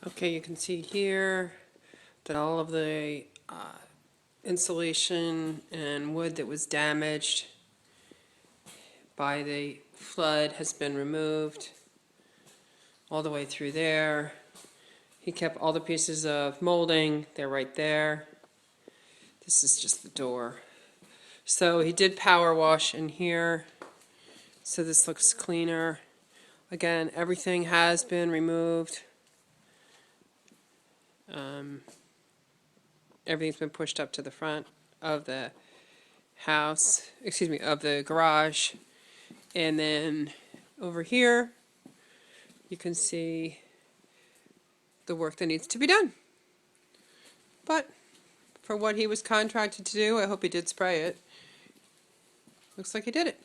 Okay, you can see here that all of the insulation and wood that was damaged by the flood has been removed all the way through there. He kept all the pieces of molding, they're right there. This is just the door. So he did power wash in here, so this looks cleaner. Again, everything has been removed. Everything's been pushed up to the front of the house, excuse me, of the garage. And then over here, you can see the work that needs to be done. But for what he was contracted to do, I hope he did spray it. Looks like he did it.